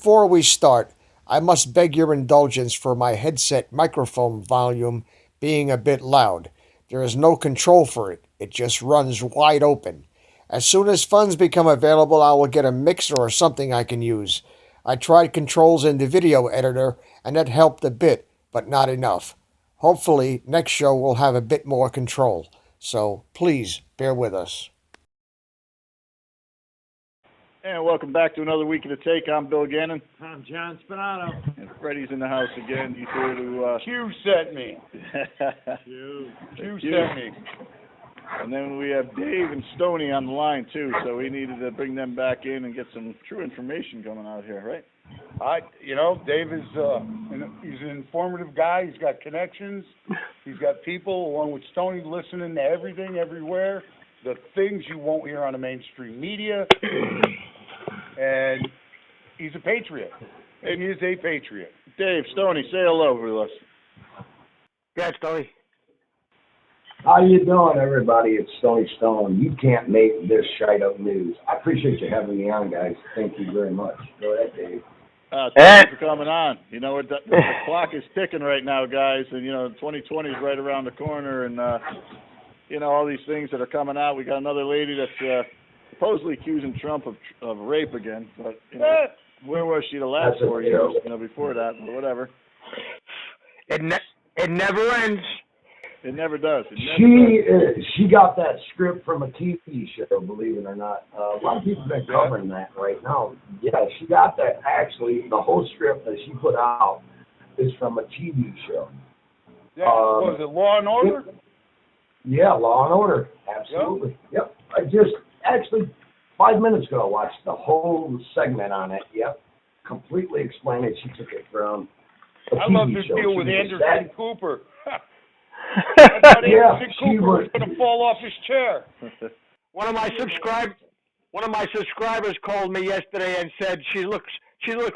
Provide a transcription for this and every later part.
Before we start, I must beg your indulgence for my headset microphone volume being a bit loud. There is no control for it. It just runs wide open. As soon as funds become available, I will get a mixer or something I can use. I tried controls in the video editor, and that helped a bit, but not enough. Hopefully, next show we'll have a bit more control. So, please, bear with us. And welcome back to another week of The Take. I'm Bill Gannon. I'm John Spinato. And Freddie's in the house again. He's here to... Q sent me. Q sent me. And then we have Dave and Stony on the line, too, so we needed to bring them back in and get some true information coming out here, right? Dave is he's an informative guy. He's got connections. He's got people, along with Stoney, listening to everything, everywhere. The things you won't hear on the mainstream media. And he's a patriot. And he is a patriot. Dave, Stony, say hello with us. Yeah, Stony. How you doing, everybody? It's Stony Stone. You can't make this shite up news. I appreciate you having me on, guys. Thank you very much. Go ahead, Dave. Thank you for coming on. You know, the clock is ticking right now, guys, and, 2020 is right around the corner, and, all these things that are coming out. We got another lady that's supposedly accusing Trump of rape again, but, where was she the last 4 years, before that, but whatever. It never ends. It never does. She got that script from a TV show, believe it or not. A lot of people have been covering that right now. Yeah, she got that. Actually, the whole script that she put out is from a TV show. Yeah, was it Law and Order? Yeah, Law and Order. Absolutely. Yep. I just, actually, 5 minutes ago, I watched the whole segment on it. Yep. Completely explained it. She took it from a TV I love this show. deal with She Anderson Cooper. I thought Anderson Cooper was going to fall off his chair. One of my subscribers called me yesterday and said she looks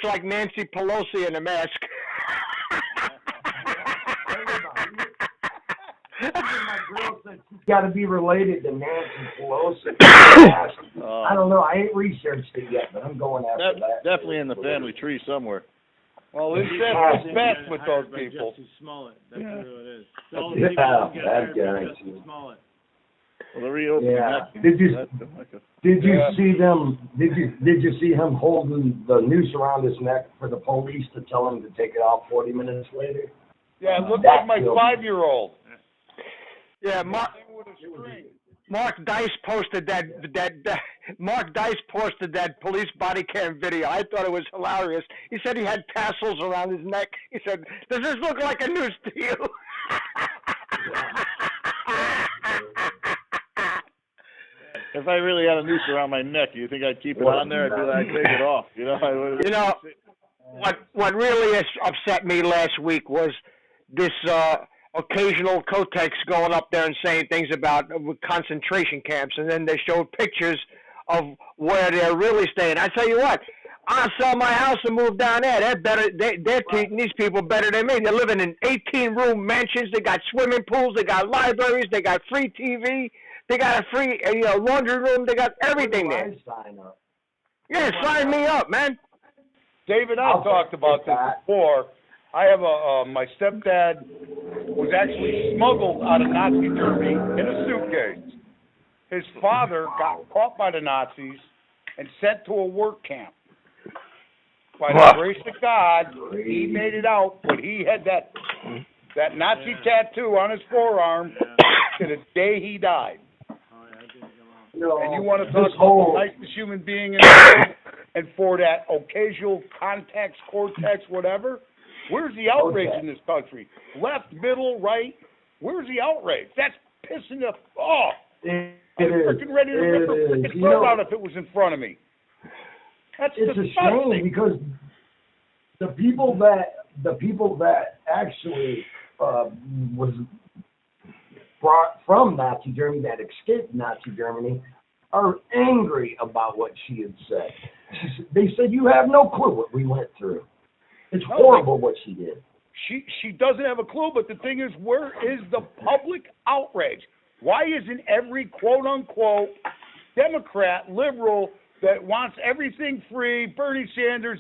like Nancy Pelosi in a mask. My girl said she's got to be related to Nancy Pelosi. I don't know. I ain't researched it yet, but I'm going after that. Definitely in the family tree somewhere. Well, it's best with those people. Jesse Smollett. That's who it is. That guy. Smollett. Well, they're reopening that. Did you see them? Did you see him holding the noose around his neck for the police to tell him to take it off 40 minutes later? Yeah, it looked like my 5-year-old. Yeah, Mark Dice posted Mark Dice posted that police body cam video. I thought it was hilarious. He said he had tassels around his neck. He said, "Does this look like a noose to you?" If I really had a noose around my neck, do you think I'd keep it on there? I'd take it off. What really upset me last week was this occasional Kotex going up there and saying things about concentration camps, and then they showed pictures of where they're really staying. I tell you what, I'll sell my house and move down there. They're better. They're treating these people better than me. They're living in 18-room mansions. They got swimming pools. They got libraries. They got free TV. They got a free laundry room. They got everything there. Yeah, sign me up, man. David, I've talked about this before. I have my stepdad was actually smuggled out of Nazi Germany in a suitcase. His father got caught by the Nazis and sent to a work camp. By the grace of God, he made it out, but he had that Nazi tattoo on his forearm to the day he died. And you want to talk about the nicest human being in the world, and for that occasional context, cortex, whatever? Where's the outrage in this country? Left, middle, right? Where's the outrage? That's pissing us off. I'm freaking ready to rip her freaking throat out if it was in front of me. That's disgusting. It's a shame because the people that actually was brought from Nazi Germany, that escaped Nazi Germany, are angry about what she had said. They said, "You have no clue what we went through. It's horrible what she did." She doesn't have a clue, but the thing is, where is the public outrage? Why isn't every quote-unquote Democrat, liberal, that wants everything free, Bernie Sanders,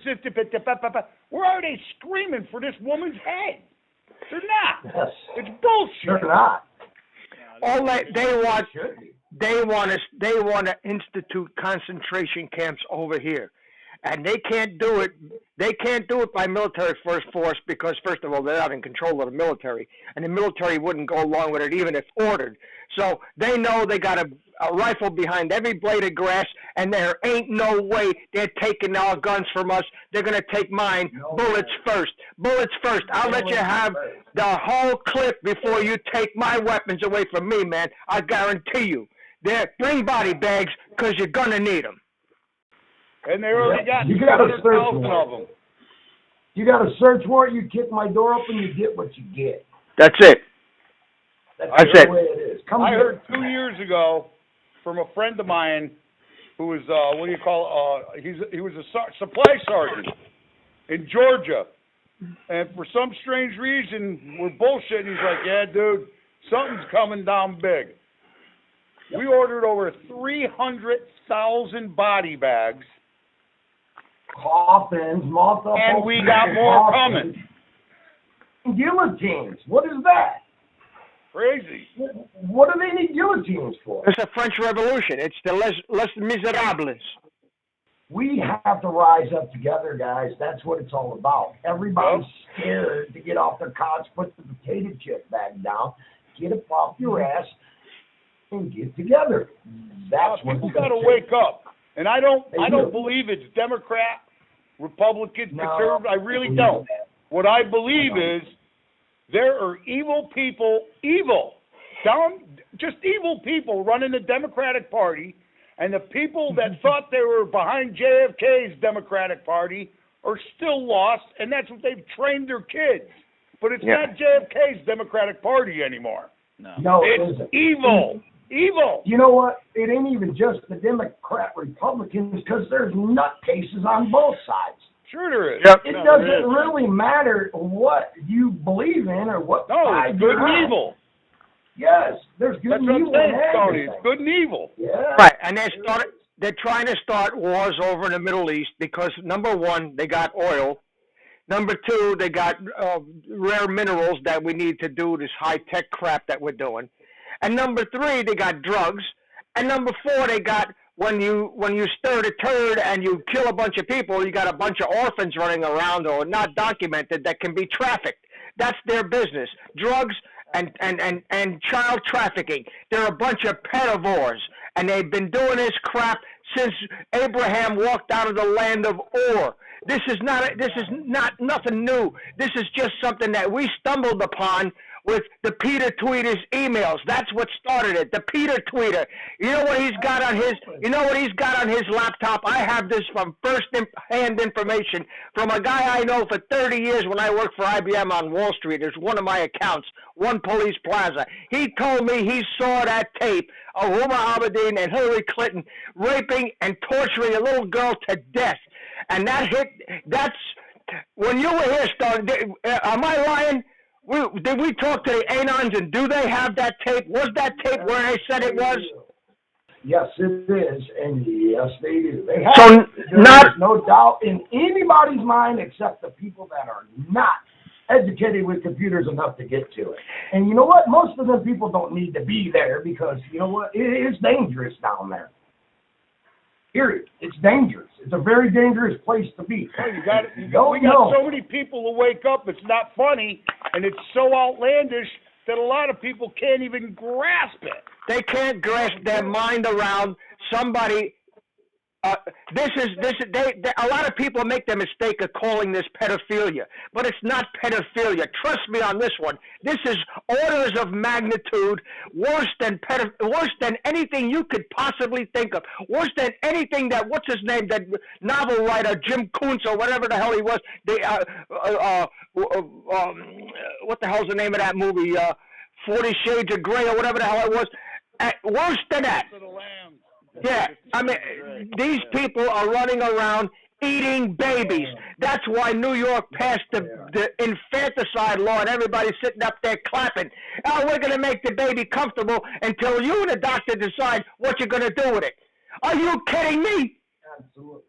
where are they screaming for this woman's head? They're not. Yes. It's bullshit. They're not. All they Should be. they want to institute concentration camps over here, and they can't do it. They can't do it by military force because, first of all, they're not in control of the military, and the military wouldn't go along with it even if ordered. So they know they got a rifle behind every blade of grass, and there ain't no way they're taking our guns from us. They're going to take mine. No Bullets first. Bullets first. I'll let you have the whole clip before you take my weapons away from me, man. I guarantee you. Bring body bags because you're going to need them. And they already got You got a search 200,000 of warrant. them. You got a search warrant. You kick my door open, you get what you get. That's it. That's it. the way it is. Come I get heard it. 2 years ago from a friend of mine who was he was a supply sergeant in Georgia, and for some strange reason we're bullshitting. He's like, "Yeah, dude, something's coming down big." We ordered over 300,000 body bags, Coffins, multiple. and we got more coffins. coming. Guillotines. What is that? Crazy. What do they need guillotines for? It's the French Revolution. It's the Les Miserables. We have to rise up together, guys. That's what it's all about. Everybody's scared to get off their couch, put the potato chip bag down, get up off your ass, and get together. That's what People it's got to gonna wake take. up, and I don't They don't do. believe it's Democrat, Republican, No, conservative. I really believe don't. that. What I believe I is there are evil people, just evil people running the Democratic Party, and the people that thought they were behind JFK's Democratic Party are still lost, and that's what they've trained their kids. But it's not JFK's Democratic Party anymore. No, it It's isn't. evil. Evil. You know what? It ain't even just the Democrat Republicans because there's nutcases on both sides. Sure there is. Yep. It No, doesn't there is. really matter what you believe in or what No, side it's good you're on. and evil. Yes, there's good That's and what I'm evil saying, in Tony. everything. It's good and evil. Yeah. Right, and they're trying to start wars over in the Middle East because, number one, they got oil. Number two, they got rare minerals that we need to do this high-tech crap that we're doing. And number three, they got drugs. And number four, they got when you stir the turd and you kill a bunch of people, you got a bunch of orphans running around or not documented that can be trafficked. That's their business. Drugs and child trafficking. They're a bunch of pedivores, and they've been doing this crap since Abraham walked out of the land of Ur. This is not nothing new. This is just something that we stumbled upon with the Peter Tweeter's emails. That's what started it. The Peter Tweeter. You know what he's got on his laptop? I have this from first-hand information from a guy I know for 30 years when I worked for IBM on Wall Street. It's one of my accounts, One Police Plaza. He told me he saw that tape of Umar Abedin and Hillary Clinton raping and torturing a little girl to death. And that's when you were here, Stony. Am I lying? Did we talk to the Anons, and do they have that tape? Was that tape where they said it was? Yes, it is, and yes, they do. They have So it. There's no doubt in anybody's mind except the people that are not educated with computers enough to get to it. And you know what? Most of them people don't need to be there because, you know what? It's dangerous down there. Period. It's dangerous. It's a very dangerous place to be. We got so many people who wake up, it's not funny, and it's so outlandish that a lot of people can't even grasp it. They can't grasp their mind around somebody. A lot of people make the mistake of calling this pedophilia, but it's not pedophilia. Trust me on this one. This is orders of magnitude worse than anything you could possibly think of. Worse than anything that that novel writer Jim Kuntz or whatever the hell he was. What the hell's the name of that movie? 40 Shades of Grey or whatever the hell it was. Worse than that. Yeah, I mean, these people are running around eating babies. That's why New York passed the infanticide law, and everybody's sitting up there clapping. Oh, we're going to make the baby comfortable until you and the doctor decide what you're going to do with it. Are you kidding me? Absolutely.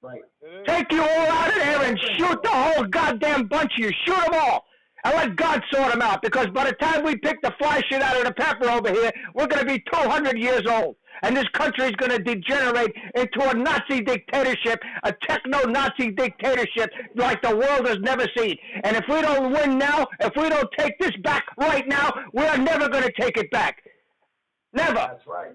Right. Take you all out of there and shoot the whole goddamn bunch of you. Shoot them all. And let God sort them out. Because by the time we pick the fly shit out of the pepper over here, we're going to be 200 years old. And this country is going to degenerate into a Nazi dictatorship, a techno-Nazi dictatorship like the world has never seen. And if we don't win now, if we don't take this back right now, we are never going to take it back. Never. That's right.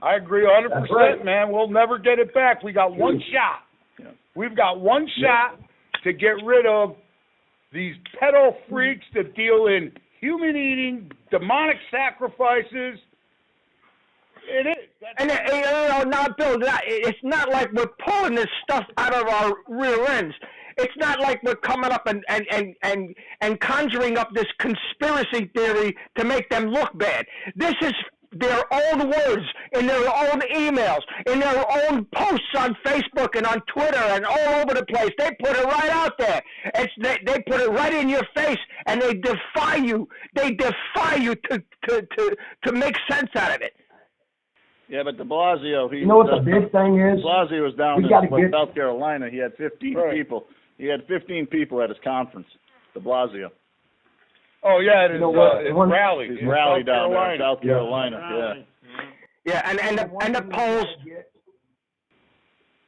I agree 100%, That's right. man. We'll never get it back. We got one shot. Yeah. We've got one shot to get rid of these pedo freaks that deal in human-eating, demonic sacrifices. It is. And now, Bill, it's not like we're pulling this stuff out of our rear ends. It's not like we're coming up and conjuring up this conspiracy theory to make them look bad. This is their own words, in their own emails, in their own posts on Facebook and on Twitter and all over the place. They put it right out there. They put it right in your face, and they defy you. They defy you to make sense out of it. Yeah, but de Blasio, You know what the big thing is? De Blasio was down in South Carolina. He had 15 people. He had 15 people at his conference, de Blasio. Oh, yeah, it is. You know what? It's One- rally. His in rally South down there in Carolina. South Carolina, Yeah, and the polls.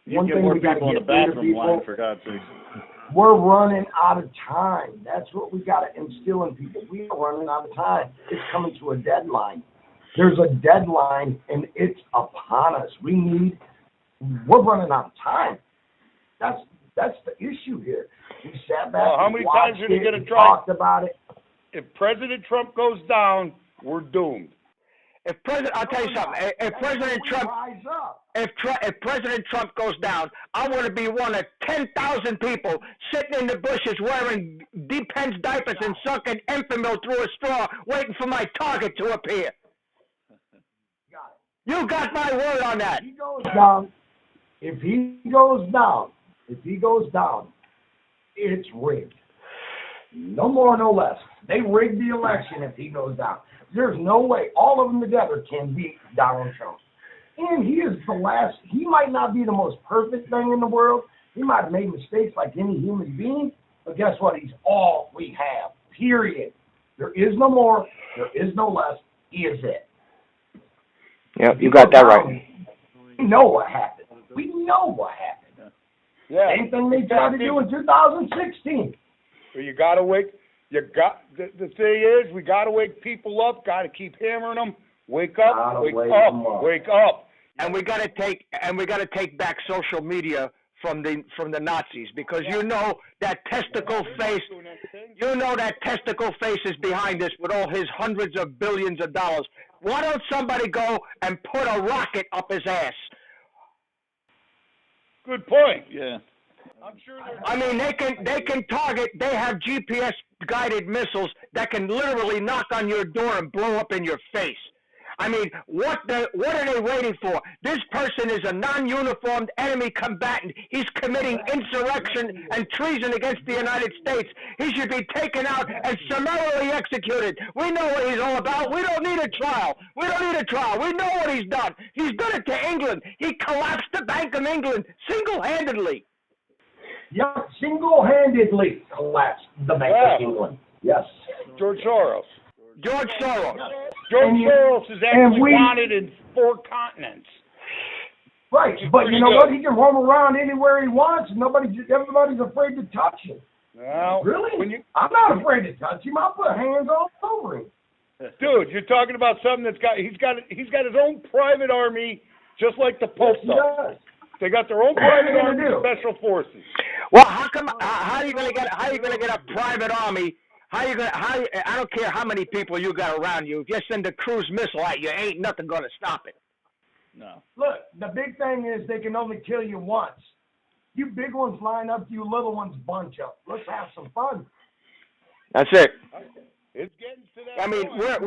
You One get thing more we gotta people in the get rid of, bathroom line, people. for God's sake. We're running out of time. That's what we got to instill in people. We are running out of time. It's coming to a deadline. There's a deadline, and it's upon us. We're running out of time. That's the issue here. We sat back. Well, how and many watched times are they it, gonna and try- talked about it. If President Trump goes down, we're doomed. I'll tell you something. If President Trump. Rise up. If President Trump goes down, I want to be one of 10,000 people sitting in the bushes wearing Depends diapers and sucking Enfamil through a straw, waiting for my target to appear. Got You got my word on that. it. If he goes down, it's rigged. No more, no less. They rigged the election if he goes down. There's no way all of them together can beat Donald Trump. And he is the last. He might not be the most perfect thing in the world. He might have made mistakes like any human being. But guess what? He's all we have. Period. There is no more. There is no less. He is it. Yeah, you got that right. We know what happened. We know what happened. Yeah. Same thing they tried to do in 2016. You got to wake. The thing is, we got to wake people up. Got to keep hammering them. Wake up. Gotta Wake wake up. 'em up. Wake up. And we got to take back social media from the Nazis, because you know that testicle face. You know that testicle face is behind this with all his hundreds of billions of dollars. Why don't somebody go and put a rocket up his ass? Good point. Yeah. I'm sure they're. I mean, they can target. They have GPS guided missiles that can literally knock on your door and blow up in your face. I mean, what are they waiting for? This person is a non-uniformed enemy combatant. He's committing insurrection and treason against the United States. He should be taken out and summarily executed. We know what he's all about. We don't need a trial. We don't need a trial. We know what he's done. He's done it to England. He collapsed the Bank of England single-handedly. Yep, single-handedly collapsed the Bank of England. Yes. George Soros. George Soros. George Soros is actually wanted in 4 continents. Right, but you know what? He can roam around anywhere he wants, and everybody's afraid to touch him. Well, really? I'm not afraid to touch him. I'll put hands all over him. Dude, you're talking about something he's got his own private army, just like the Pope does. They got their own private army, special forces. Well, how are you gonna get a private army? I don't care how many people you got around you. If you send a cruise missile at you, ain't nothing gonna stop it. No. Look, the big thing is they can only kill you once. You big ones line up, you little ones bunch up. Let's have some fun. That's it. It's getting to that. I mean, point.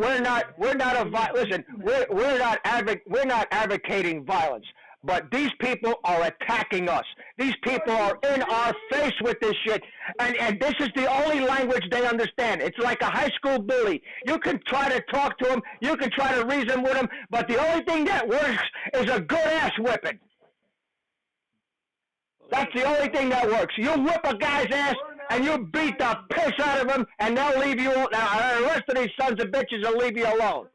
we're not advocating violence. But these people are attacking us. These people are in our face with this shit. And this is the only language they understand. It's like a high school bully. You can try to talk to them. You can try to reason with them. But the only thing that works is a good ass whipping. That's the only thing that works. You whip a guy's ass and you beat the piss out of him, and they'll leave you. Now the rest of these sons of bitches will leave you alone.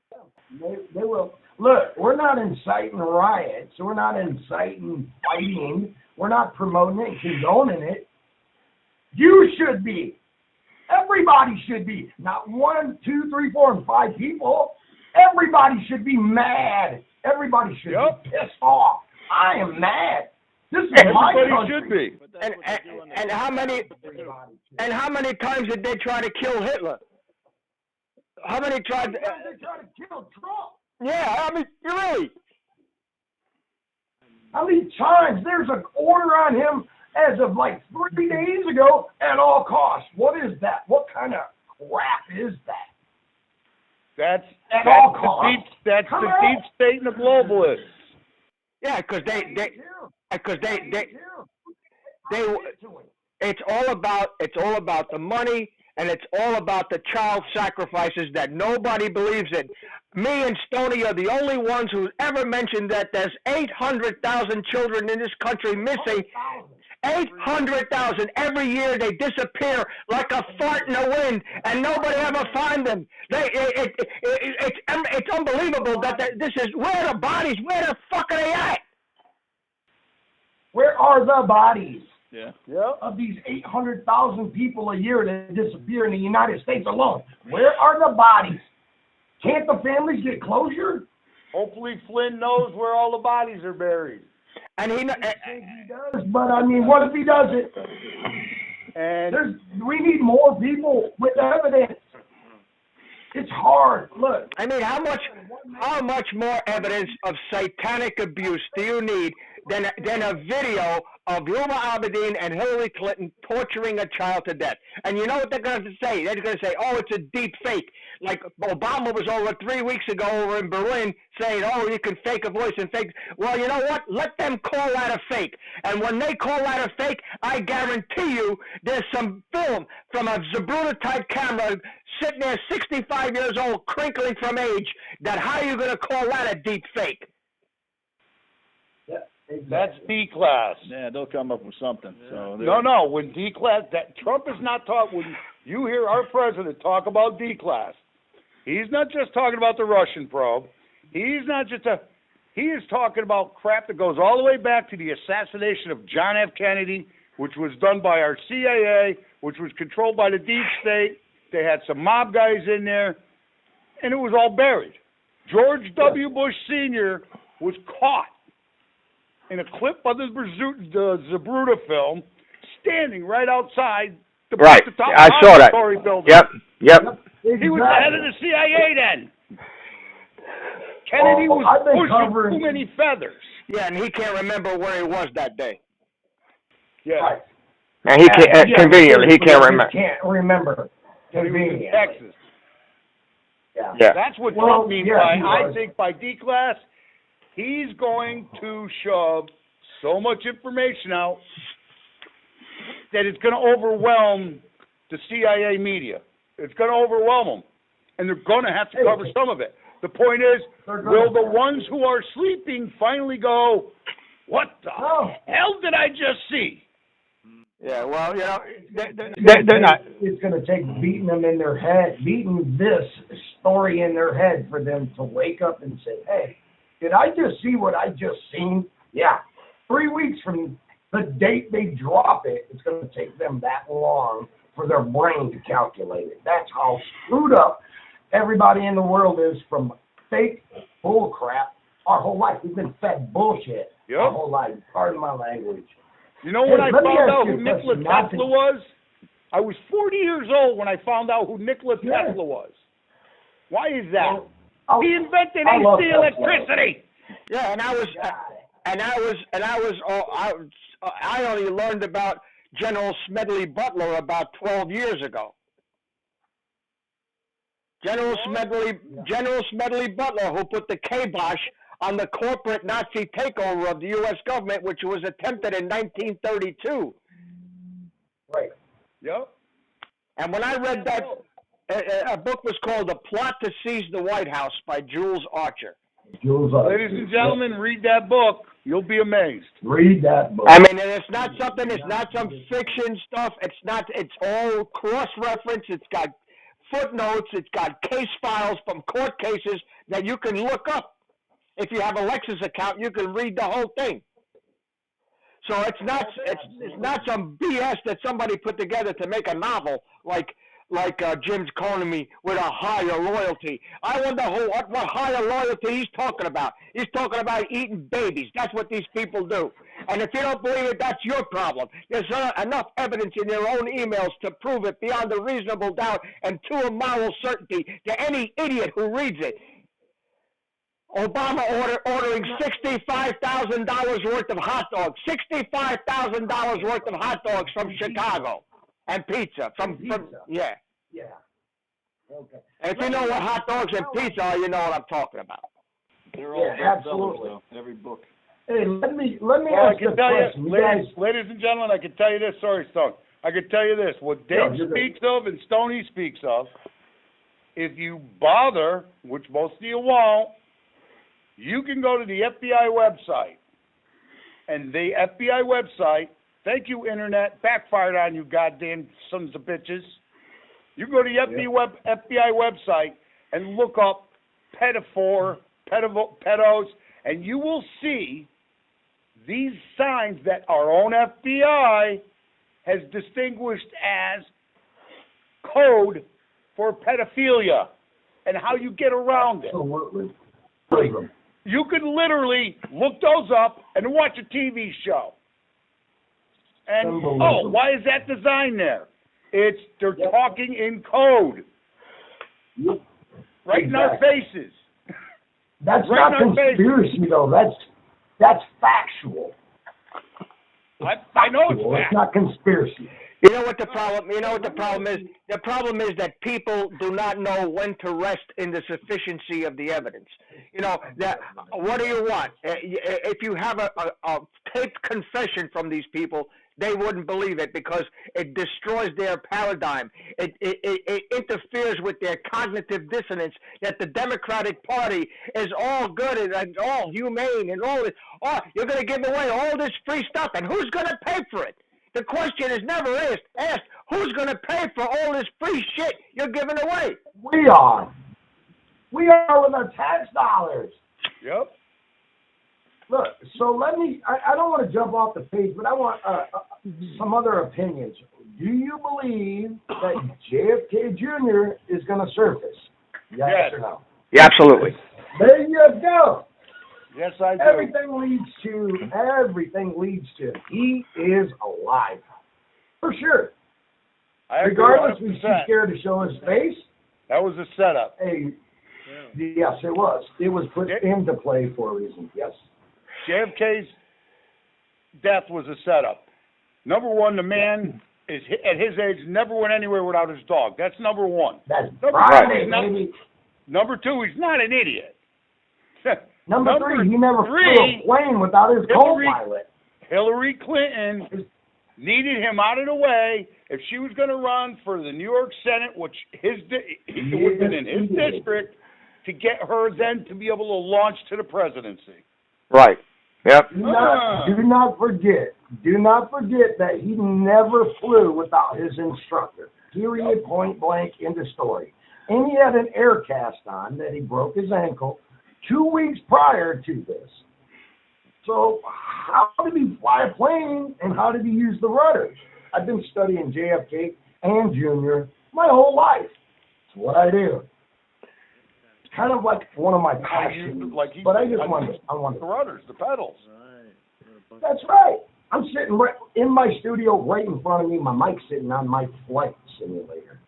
They will. Look, we're not inciting riots. We're not inciting fighting. We're not promoting it, condoning it. You should be. Everybody should be. Not 1, 2, 3, 4, and 5 people. Everybody should be mad. Everybody should be pissed off. I am mad. This is my country. Everybody should be. And how many times did they try to kill Hitler? How many tried? They tried to kill Trump. Yeah, I mean, really. How many times? There's an order on him as of like 3 days ago at all costs. What is that? What kind of crap is that? That's all the costs. deep state and the globalists. Yeah, because it's all about the money, and it's all about the child sacrifices that nobody believes in. Me and Stony are the only ones who ever mentioned that there's 800,000 children in this country missing. 800,000 every year. They disappear like a fart in the wind, and nobody ever finds them. It's unbelievable that this is where are the bodies? Where the fuck are they at? Where are the bodies? Yeah. Of these 800,000 people a year that disappear in the United States alone. Where are the bodies? Can't the families get closure? Hopefully Flynn knows where all the bodies are buried. And he does, but I mean, what if he doesn't? And we need more people with evidence. It's hard. Look. I mean, how much more evidence of satanic abuse do you need than a video of Luma Abedin and Hillary Clinton torturing a child to death? And you know what they're going to say? They're going to say, oh, it's a deep fake. Like Obama was over 3 weeks ago over in Berlin saying, oh, you can fake a voice and fake. Well, you know what? Let them call that a fake. And when they call that a fake, I guarantee you there's some film from a Zabruta-type camera sitting there 65 years old, crinkling from age, that how are you going to call that a deep fake? Exactly. that's D-class. Yeah, they'll come up with something. So No, when D-class, that Trump is not talking, when you hear our president talk about D-class, he's not just talking about the Russian probe. He's not just he is talking about crap that goes all the way back to the assassination of John F. Kennedy, which was done by our CIA, which was controlled by the deep state. They had some mob guys in there, and it was all buried. George W. Bush Sr. was caught in a clip of the Zabruta film, standing right outside the top I saw that. building. Yep. He was the head of the CIA then. Kennedy was pushing too many feathers. Yeah, and he can't remember where he was that day. Yeah. Right. And he can't, conveniently, he can't remember. He can't remember. He was in Texas. Yeah. That's what Trump means I think by D-class, he's going to shove so much information out that it's going to overwhelm the CIA media. It's going to overwhelm them. And they're going to have to cover some of it. The point is, will the ones who are sleeping finally go, what the hell did I just see? Yeah, well, you know, they're not. It's going to take beating them in their head, beating this story in their head for them to wake up and say, hey, did I just see what I just seen? Yeah. 3 weeks from the date they drop it, it's going to take them that long for their brain to calculate it. That's how screwed up everybody in the world is from fake bull crap our whole life. We've been fed bullshit our whole life. Pardon my language. You know when I found out who Nikola Tesla was? I was 40 years old when I found out who Nikola Tesla was. Why is that? He invented AC electricity. Yeah, I only learned about General Smedley Butler about 12 years ago. General Smedley Butler, who put the kibosh on the corporate Nazi takeover of the U.S. government, which was attempted in 1932. Right. Yep. And when I read that, a book was called The Plot to Seize the White House by Jules Archer. Ladies and gentlemen, read that book. You'll be amazed. Read that book. I mean, and it's not something. It's not some fiction stuff. It's not. It's all cross-reference. It's got footnotes. It's got case files from court cases that you can look up. If you have a Lexus account, you can read the whole thing. So it's not some BS that somebody put together to make a novel like Jim's calling me with a higher loyalty. I wonder what higher loyalty he's talking about. He's talking about eating babies. That's what these people do. And if you don't believe it, that's your problem. There's enough evidence in your own emails to prove it beyond a reasonable doubt and to a moral certainty to any idiot who reads it. Obama ordering $65,000 worth of hot dogs. $65,000 worth of hot dogs from Chicago. And pizza. From yeah. Yeah. Okay. And if you know what hot dogs and pizza are, you know what I'm talking about. They're all absolutely. Now, every book. Hey, let me Well, I ask can you a tell question. you, You guys, ladies and gentlemen, I can tell you this. Sorry, Stone. I can tell you this. What Dave you're speaks of and Stoney speaks of, if you bother, which most of you won't, you can go to the FBI website. And the FBI website, thank you, Internet, backfired on you goddamn sons of bitches. You can go to the FBI website and look up pedos, and you will see these signs that our own FBI has distinguished as code for pedophilia and how you get around it. You could literally look those up and watch a TV show. And, why is that design there? They're talking in code. Right in our faces. That's right not conspiracy, though. That's factual. I know it's It's not conspiracy. You know what the problem? You know what the problem is? The problem is that people do not know when to rest in the sufficiency of the evidence. You know that. What do you want? If you have a taped confession from these people, they wouldn't believe it because it destroys their paradigm. It interferes with their cognitive dissonance that the Democratic Party is all good and all humane and all this. Oh, you're going to give away all this free stuff, and who's going to pay for it? The question is never asked, who's going to pay for all this free shit you're giving away? We are. We are with our tax dollars. Yep. Look, so let me, I don't want to jump off the page, but I want some other opinions. Do you believe that JFK Jr. is going to surface? Yes or no? Yeah, absolutely. There you go. Yes, I do. Everything leads to he is alive. For sure. I agree Regardless, 100%. he's too scared to show his face. That was a setup. Hey, yes, it was. It was put into play for a reason, yes. JFK's death was a setup. Number one, the man is at his age never went anywhere without his dog. That's number one. That's Number right, two, baby. Number two, he's not an idiot. Number three, he never flew a plane without his co-pilot. Hillary Clinton needed him out of the way if she was going to run for the New York Senate, which it would have been in his district, to get her then to be able to launch to the presidency. Right. Yep. Do not forget that he never flew without his instructor. Period, point blank, in the story. And he had an air cast on that he broke his ankle 2 weeks prior to this. So how did he fly a plane and how did he use the rudders? I've been studying JFK and Jr. my whole life. It's what I do. It's kind of like one of my passions. But I just wonder. The rudders, the pedals. That's right. I'm sitting right in my studio right in front of me. My mic's sitting on my flight simulator.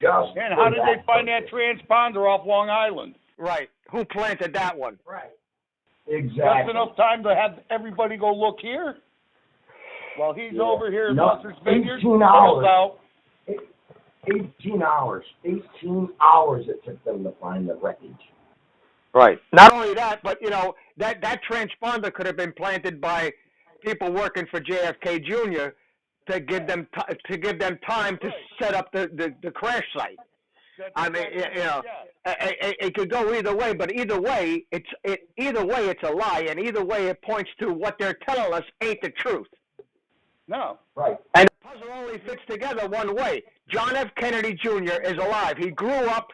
And how did they find that transponder off Long Island? Right. Who planted that one? Right. Exactly. Just enough time to have everybody go look here? While he's over here in Monsters Vineyard, 18 hours. Out. 18 hours. 18 hours it took them to find the wreckage. Right. Not only that, but, you know, that transponder could have been planted by people working for JFK Jr. to give them time to set up the crash site. I mean, it could go either way, but either way, it's a lie, and either way, it points to what they're telling us ain't the truth. No. Right. And the puzzle only fits together one way. John F. Kennedy Jr. is alive. He grew up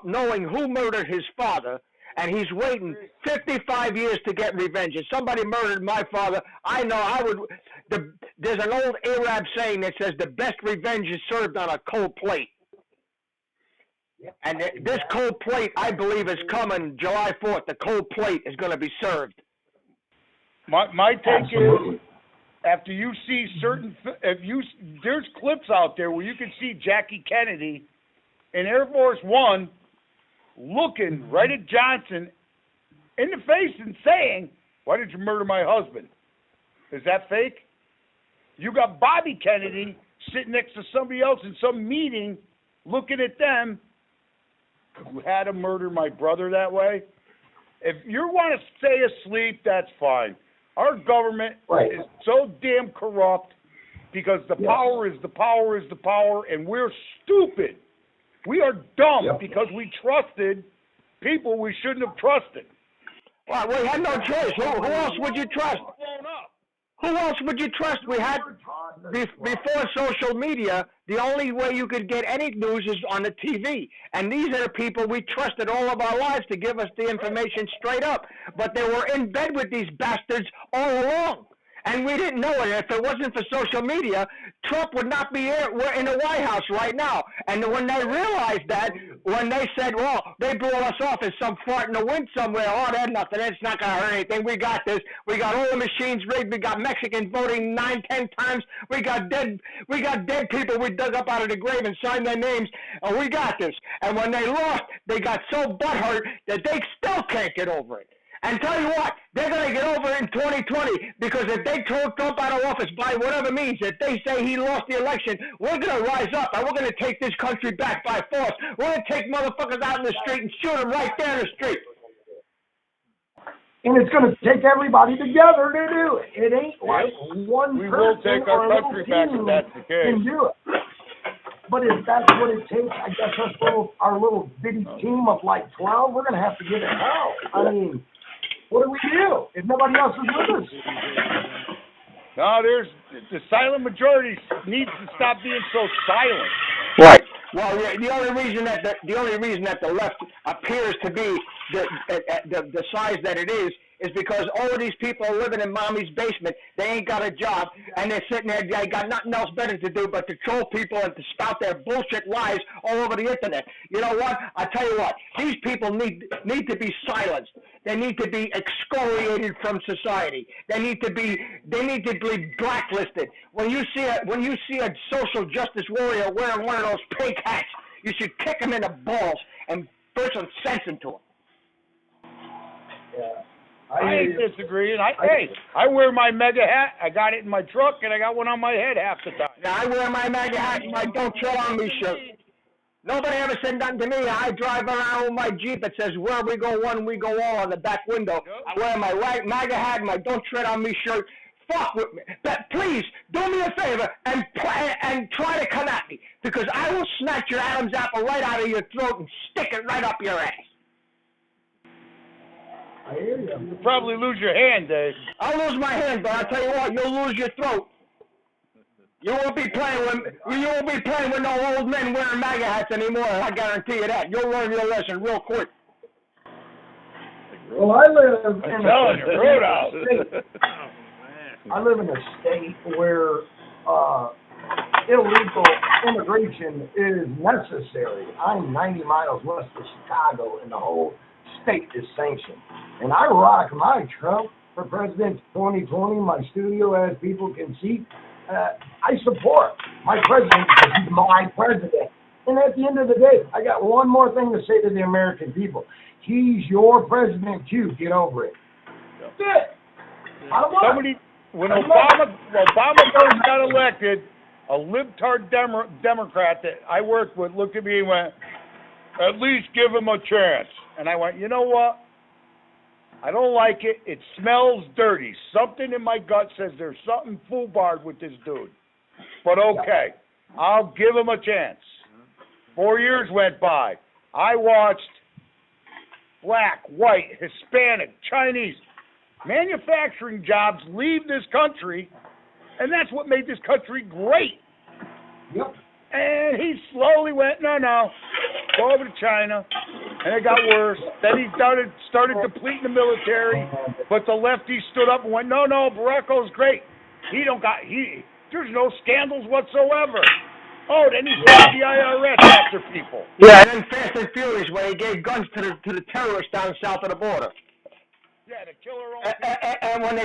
knowing who murdered his father, and he's waiting 55 years to get revenge. If somebody murdered my father, I know I would. There's an old Arab saying that says the best revenge is served on a cold plate. And this cold plate, I believe, is coming July 4th. The cold plate is going to be served. My take is, after you see there's clips out there where you can see Jackie Kennedy in Air Force One looking right at Johnson in the face and saying, "Why did you murder my husband?" Is that fake? You got Bobby Kennedy sitting next to somebody else in some meeting looking at them who had to murder my brother that way. If you want to stay asleep, that's fine. Our government is so damn corrupt because the power is the power is the power, and we're stupid. We are dumb because we trusted people we shouldn't have trusted. Well, we had no choice. Who else would you trust? Who else would you trust? We had, before social media, the only way you could get any news is on the TV. And these are the people we trusted all of our lives to give us the information straight up. But they were in bed with these bastards all along. And we didn't know it. If it wasn't for social media, Trump would not be here. We're in the White House right now. And when they realized that, when they said, well, they blew us off as some fart in the wind somewhere, oh, that's nothing. It's not going to hurt anything. We got this. We got all the machines rigged. We got Mexicans voting 9, 10 times. We got dead people we dug up out of the grave and signed their names. And we got this. And when they lost, they got so butthurt that they still can't get over it. And tell you what, they're going to get over it in 2020 because if they throw Trump out of office by whatever means, if they say he lost the election, we're going to rise up and we're going to take this country back by force. We're going to take motherfuckers out in the street and shoot them right there in the street. And it's going to take everybody together to do it. It ain't like one we person will take or our a little country back if team that's the case. can do it. But if that's what it takes, I guess our little bitty team of like 12, we're going to have to give it hell. I mean, what do we do if nobody else is with us? No, the silent majority needs to stop being so silent. Right. Well, the only reason that the left appears to be the size that it is because all of these people are living in mommy's basement. They ain't got a job, and they're sitting there. They got nothing else better to do but to troll people and to spout their bullshit lies all over the internet. You know what? I tell you what. These people need to be silenced. They need to be excoriated from society. They need to be blacklisted. When you see a social justice warrior wearing one of those pink hats, you should kick him in the balls and put some sense into him. Yeah. I ain't disagreeing. I wear my mega hat. I got it in my truck, and I got one on my head half the time. Now, I wear my mega hat and my Don't Tread on Me shirt. Nobody ever said nothing to me. I drive around with my Jeep that says, where we go one, we go all on the back window. I wear my MAGA hat and my Don't Tread on Me shirt. Fuck with me. But please, do me a favor and try to come at me, because I will snatch your Adam's apple right out of your throat and stick it right up your ass. I hear you. You'll probably lose your hand, Dave. I'll lose my hand, but I'll tell you what, you'll lose your throat. You won't be playing with no old men wearing MAGA hats anymore. I guarantee you that. You'll learn your lesson real quick. Well, I live in a state where illegal immigration is necessary. I'm 90 miles west of Chicago, and the whole state is sanctioned. And I rock my Trump for President 2020, my studio, as people can see. I support my president because he's my president. And at the end of the day, I got one more thing to say to the American people. He's your president too. Get over it. That's it. When Obama first got elected, a libtard Democrat that I worked with looked at me and went, at least give him a chance. And I went, you know what? I don't like it. It smells dirty. Something in my gut says there's something foolbarred with this dude. But okay, I'll give him a chance. 4 years went by. I watched black, white, Hispanic, Chinese manufacturing jobs leave this country, and that's what made this country great. Yep. And he slowly went, no, go over to China, and it got worse. Then he started depleting the military, but the lefties stood up and went, no, Baracko's great. There's no scandals whatsoever. Oh, then he sent the IRS after people. Yeah, and then Fast and Furious, where he gave guns to the terrorists down south of the border. Yeah, to kill our own people. And when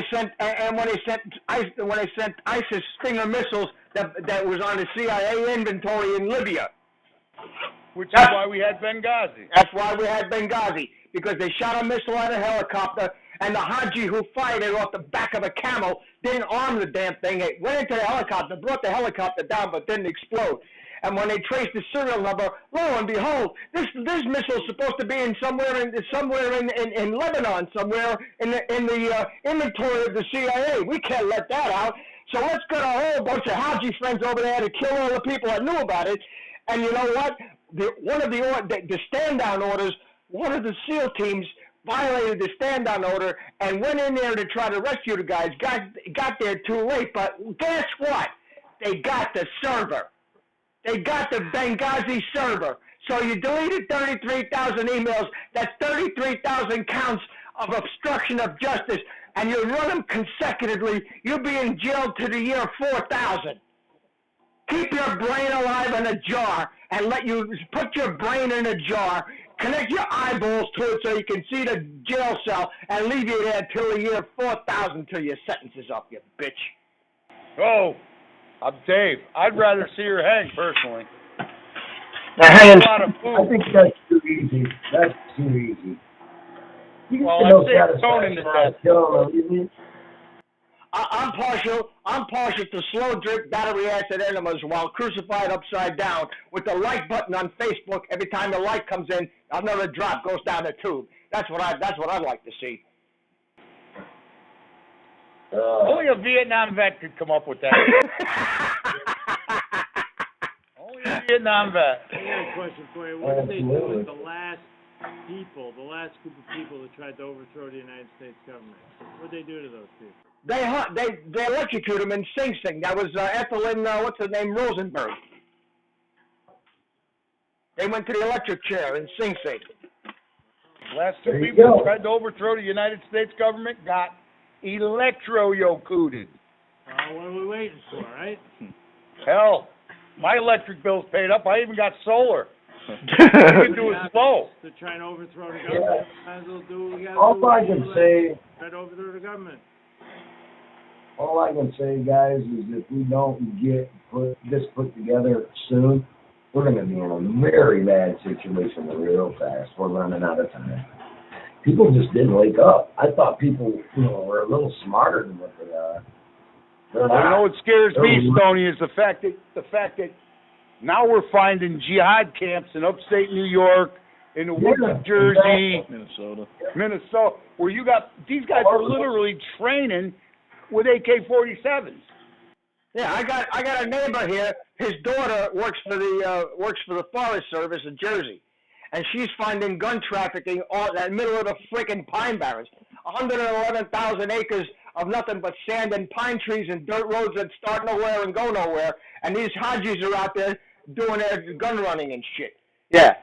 they sent ISIS Stinger missiles that was on the CIA inventory in Libya. Which is why we had Benghazi. That's why we had Benghazi, because they shot a missile at a helicopter, and the Haji who fired it off the back of a camel didn't arm the damn thing. It went into the helicopter, brought the helicopter down, but didn't explode. And when they traced the serial number, lo and behold, this missile is supposed to be in somewhere in Lebanon, somewhere in the inventory of the CIA. We can't let that out. So let's get a whole bunch of Haji friends over there to kill all the people that knew about it. And you know what? One of the stand-down orders, one of the SEAL teams violated the stand-down order and went in there to try to rescue the guys. Got there too late, but guess what? They got the server. They got the Benghazi server. So you deleted 33,000 emails. That's 33,000 counts of obstruction of justice, and you run them consecutively. You'll be in jail to the year 4000. Keep your brain alive in a jar and let you put your brain in a jar, connect your eyeballs to it so you can see the jail cell, and leave you there till the year 4000 till your sentence is up, you bitch. Oh, I'm Dave. I'd rather see her hang, personally. Now, A lot of I food. think that's too easy. That's too easy. You Well, get no I'd say Tony satisfaction to out of death. killing them. I'm partial to slow drip battery acid enemas while crucified upside down with the like button on Facebook. Every time the light comes in, another drop goes down the tube. That's what I'd like to see. Only a Vietnam vet could come up with that. Only a Vietnam vet. I got a question for you. What did they do with the last group of people that tried to overthrow the United States government? What did they do to those people? They electrocuted him in Sing Sing. That was Ethelyn, what's her name, Rosenberg. They went to the electric chair in Sing Sing. Last two There you people go. who tried to overthrow the United States government got electro-yokuted. What are we waiting for, right? Hell, my electric bill's paid up. I even got solar. You can do it slow. To try and overthrow the government. Might as well do what we got to do. All I can say, Try to overthrow the government. all I can say, guys, is if we don't get this put together soon, we're going to be in a very bad situation real fast. We're running out of time. People just didn't wake up. I thought people, were a little smarter than what they are. They're You not. know what scares me, Stony, is the fact that now we're finding jihad camps in upstate New York, in the woods of Jersey, Minnesota, where these guys are literally training with AK-47s. Yeah, I got a neighbor here. His daughter works for the Forest Service in Jersey, and she's finding gun trafficking all in the middle of the freaking pine barrens. 111,000 acres of nothing but sand and pine trees and dirt roads that start nowhere and go nowhere. And these Hajis are out there doing their gun running and shit. Yeah,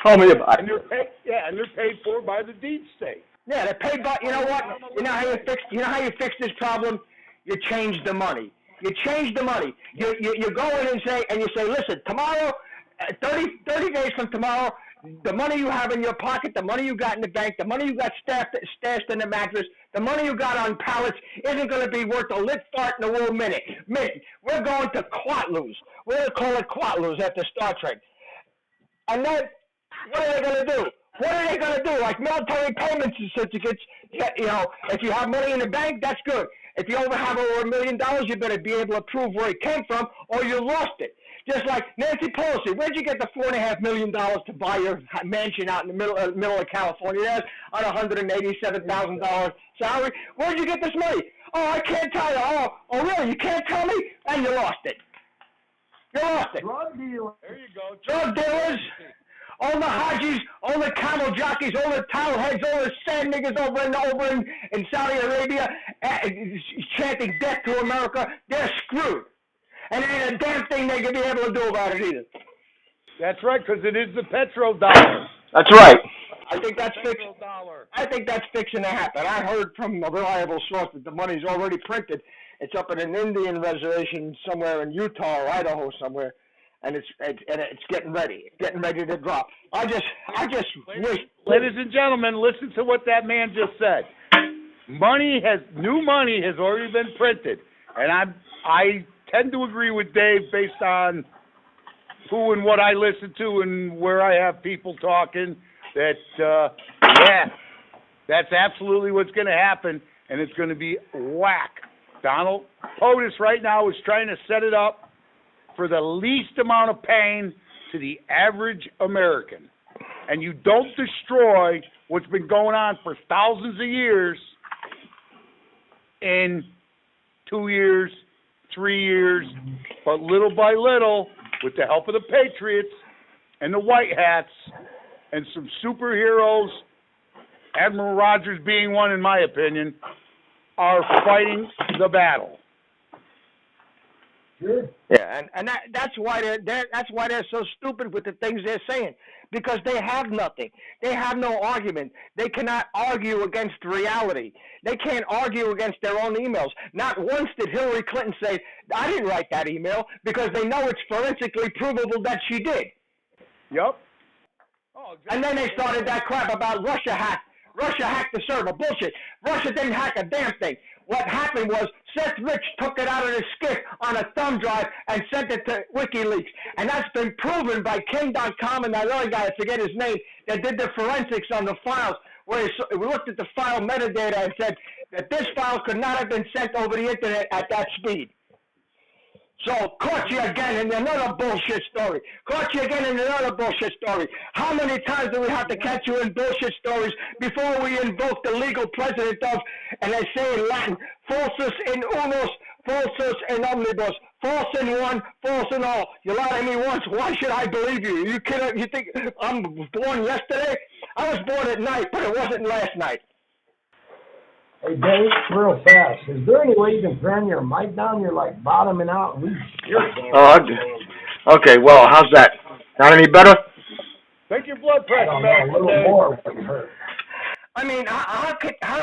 tell me about it. And they're paid for by the deep state. Yeah, they're paid by. You know what? You know how you fix this problem? You change the money. You change the money. You go in and say, listen, tomorrow, 30 days from tomorrow, the money you have in your pocket, the money you got in the bank, the money you got stashed in the mattress, the money you got on pallets isn't going to be worth a lit fart in a wool minute. We're going to Quatloos. We're going to call it Quatloos after Star Trek. And then, what are they going to do? What are they going to do? Like military payment certificates, if you have money in the bank, that's good. If you have over $1 million, you better be able to prove where it came from or you lost it. Just like Nancy Pelosi, where'd you get the $4.5 million to buy your mansion out in the middle of California? That's on a $187,000 salary. Where'd you get this money? Oh, I can't tell you. Oh, really? You can't tell me? And you lost it. You lost it. Drug dealers. There you go. Drug dealers, all the Hajis, all the camel jockeys, all the towel heads, all the sand niggas over in Saudi Arabia chanting death to America, they're screwed. And there ain't a damn thing they can be able to do about it either. That's right, because it is the petrodollar. That's right. I think that's fixing. Petrodollar. I think that's fixing to happen. I heard from a reliable source that the money's already printed. It's up in an Indian reservation somewhere in Utah or Idaho somewhere, and it's getting ready. It's getting ready to drop. I just wish. Ladies and gentlemen, listen to what that man just said. New money has already been printed, and I tend to agree with Dave based on who and what I listen to and where I have people talking. That yeah, that's absolutely what's going to happen, and it's going to be whack. Donald POTUS right now is trying to set it up for the least amount of pain to the average American. And you don't destroy what's been going on for thousands of years in 2 years, 3 years, but little by little, with the help of the Patriots and the White Hats and some superheroes, Admiral Rogers being one in my opinion, are fighting the battle. Sure. Yeah, and that's why they're so stupid with the things they're saying, because they have nothing. They have no argument. They cannot argue against reality. They can't argue against their own emails. Not once did Hillary Clinton say, "I didn't write that email," because they know it's forensically provable that she did. Yep. Oh, exactly. And then they started that crap about Russia hacked the server. Bullshit. Russia didn't hack a damn thing. What happened was Seth Rich took it out of the skiff on a thumb drive and sent it to WikiLeaks. And that's been proven by King.com and that other guy, I forget his name, that did the forensics on the files, where he looked at the file metadata and said that this file could not have been sent over the internet at that speed. So, caught you again in another bullshit story. Caught you again in another bullshit story. How many times do we have to catch you in bullshit stories before we invoke the legal precedent of, and they say in Latin, falsus in unus, falsus in omnibus, false in one, false in all. You lied to me once, why should I believe you? You kidding? You think I'm born yesterday? I was born at night, but it wasn't last night. Hey, Dave, real fast. Is there any way you can turn your mic down? You're like bottoming out. Okay, well, how's that? Not any better? Take your blood pressure A back. little more would hurt. I mean, how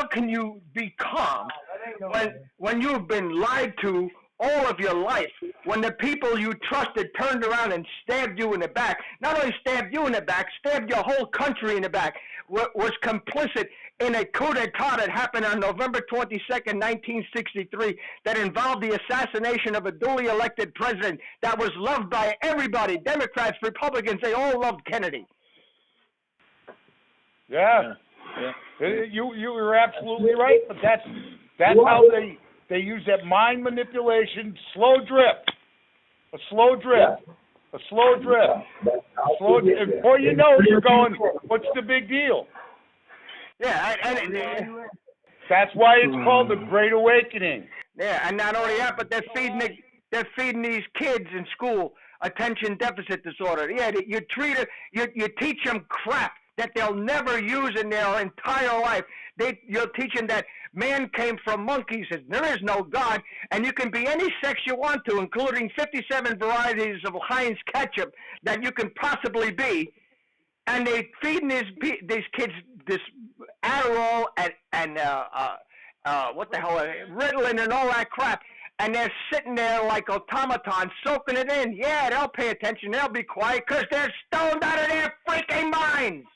can you be calm when you've been lied to all of your life, when the people you trusted turned around and stabbed you in the back? Not only stabbed you in the back, stabbed your whole country in the back, was complicit in a coup d'etat that happened on November 22nd, 1963, that involved the assassination of a duly elected president that was loved by everybody, Democrats, Republicans, they all loved Kennedy. Yeah. You were absolutely right, but that's how they use that mind manipulation, slow drip. A slow drip. And before you know it, you're going, what's the big deal? Yeah, That's why it's called the Great Awakening. Yeah, and not only that, but they're feeding these kids in school attention deficit disorder. Yeah, you teach them crap that they'll never use in their entire life. You'll teach them that man came from monkeys, and there is no God, and you can be any sex you want to, including 57 varieties of Heinz ketchup that you can possibly be. And they feeding these kids this Adderall and what the hell, Ritalin and all that crap, and they're sitting there like automatons soaking it in. Yeah, they'll pay attention, they'll be quiet, because they're stoned out of their freaking minds.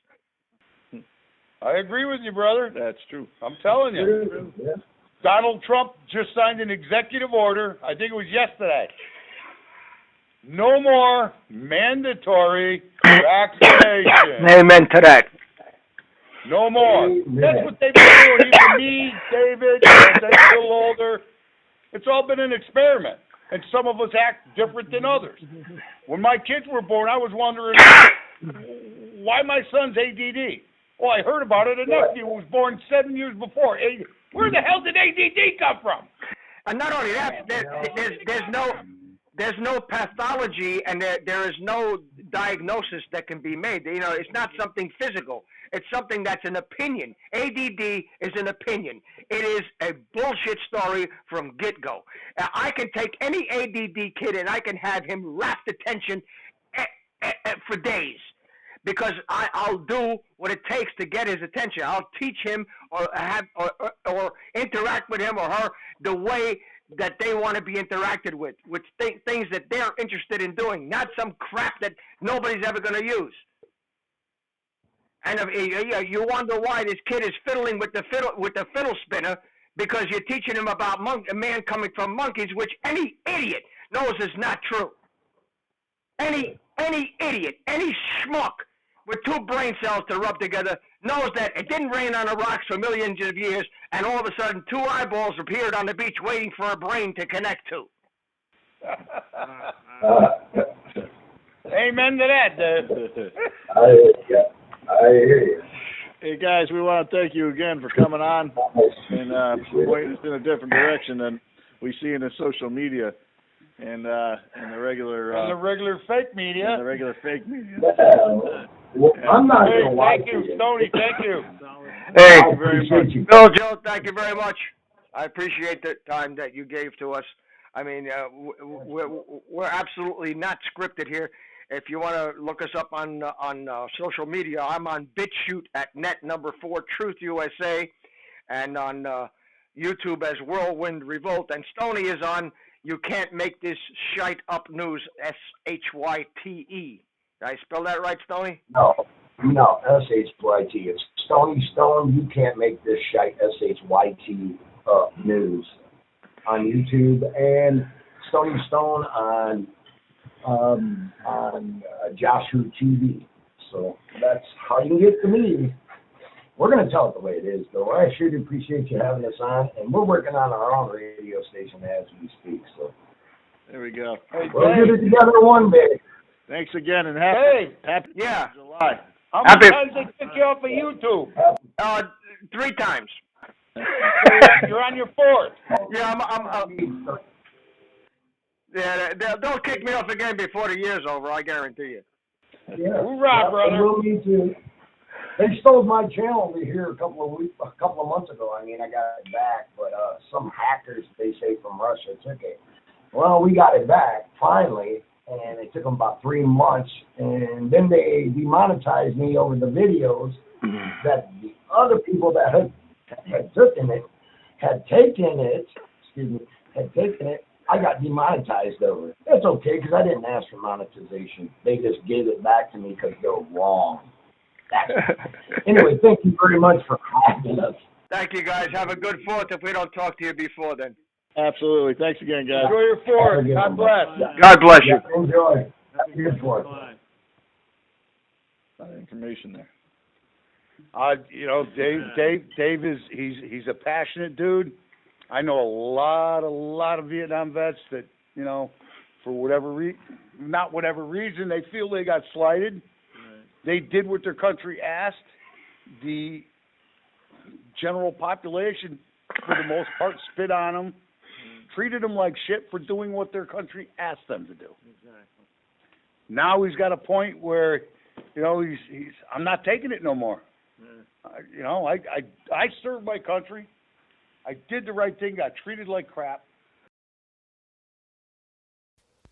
I agree with you, brother. That's true. I'm telling you. Yeah. Donald Trump just signed an executive order, I think it was yesterday. No more mandatory vaccination. Amen to that. No more. That's what they've been doing. Even me, David, they're a little older. It's all been an experiment. And some of us act different than others. When my kids were born, I was wondering why my son's ADD. Well, I heard about it. A nephew was born 7 years before. Where the hell did ADD come from? And not only that, there's no pathology and there is no diagnosis that can be made. You know, it's not something physical. It's something that's an opinion. ADD is an opinion. It is a bullshit story from get-go. I can take any ADD kid and I can have him rapt attention for days, because I'll do what it takes to get his attention. I'll teach him or interact with him or her the way that they want to be interacted with things that they're interested in doing, not some crap that nobody's ever going to use. And you wonder why this kid is fiddling with the fiddle spinner, because you're teaching him about a man coming from monkeys, which any idiot knows is not true. Any idiot, any schmuck with two brain cells to rub together knows that it didn't rain on the rocks for millions of years, and all of a sudden two eyeballs appeared on the beach waiting for a brain to connect to. Amen to that, Dave. I hear you. Hey guys, we want to thank you again for coming on and pointing us in a different direction than we see in the social media and the regular fake media. and the regular fake media. Well, I'm not Hey, going to lie thank to you, you. Stoney. Thank you. Hey, I appreciate you. Bill, Joe, thank you very much. I appreciate the time that you gave to us. I mean, we're absolutely not scripted here. If you want to look us up on social media, I'm on BitChute at @4TruthUSA, and on YouTube as Whirlwind Revolt. And Stony is on You Can't Make This Shite Up News, SHYTE. Did I spell that right, Stony? No, SHYT. It's Stoney Stone. You Can't Make This Shite, SHYT News on YouTube, and Stony Stone on JoshWhoTV. So that's how you can get to me. We're going to tell it the way it is, though. I sure do appreciate you having us on, and we're working on our own radio station as we speak. So There we go. Hey, we'll get Dave. it together one day. Thanks again, and Hey, happy Yeah. July. how many Happy- times they kick you off of YouTube? 3 times. You're on your fourth. Yeah, yeah, they'll kick me off again before the year's over, I guarantee you. Yeah. Hoorah, brother. We'll need to. They stole my channel over here a couple of months ago. I mean, I got it back, but some hackers, they say from Russia, took it. Well, we got it back finally, and it took them about 3 months, and then they demonetized me over the videos that the other people that had taken it. I got demonetized over it. That's okay, because I didn't ask for monetization. They just gave it back to me because they were wrong. Anyway, thank you very much for having us. Thank you, guys. Have a good 4th if we don't talk to you before then. Absolutely. Thanks again, guys. Enjoy your fourth. God bless. God bless you. Yeah, enjoy. Have a good one. July. A lot of information there. You know, Dave is he's a passionate dude. I know a lot of Vietnam vets that, you know, for whatever reason, they feel they got slighted. Right. They did what their country asked. The general population, for the most part, spit on them, treated them like shit for doing what their country asked them to do. Exactly. Now he's got a point where, you know, he's I'm not taking it no more. Yeah. You know, I served my country. I did the right thing, got treated like crap.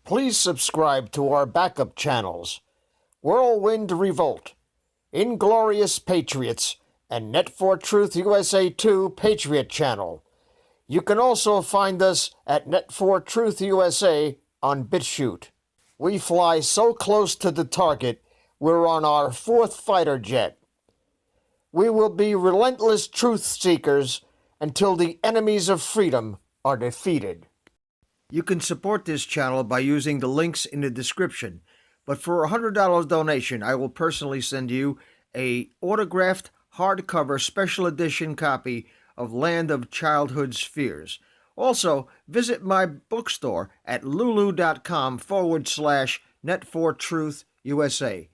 Please subscribe to our backup channels, Whirlwind Revolt, Inglorious Patriots, and Net4Truth USA 2 Patriot channel. You can also find us at Net4Truth USA on BitChute. We fly so close to the target, we're on our 4th fighter jet. We will be relentless truth seekers until the enemies of freedom are defeated. You can support this channel by using the links in the description, but for a $100 donation, I will personally send you a autographed hardcover special edition copy of Land of Childhood's Fears. Also, visit my bookstore at lulu.com/Net4Truth USA.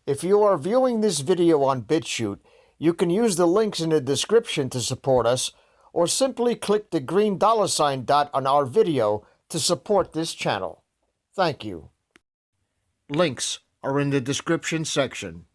If you are viewing this video on BitChute, you can use the links in the description to support us, or simply click the green $ dot on our video to support this channel. Thank you. Links are in the description section.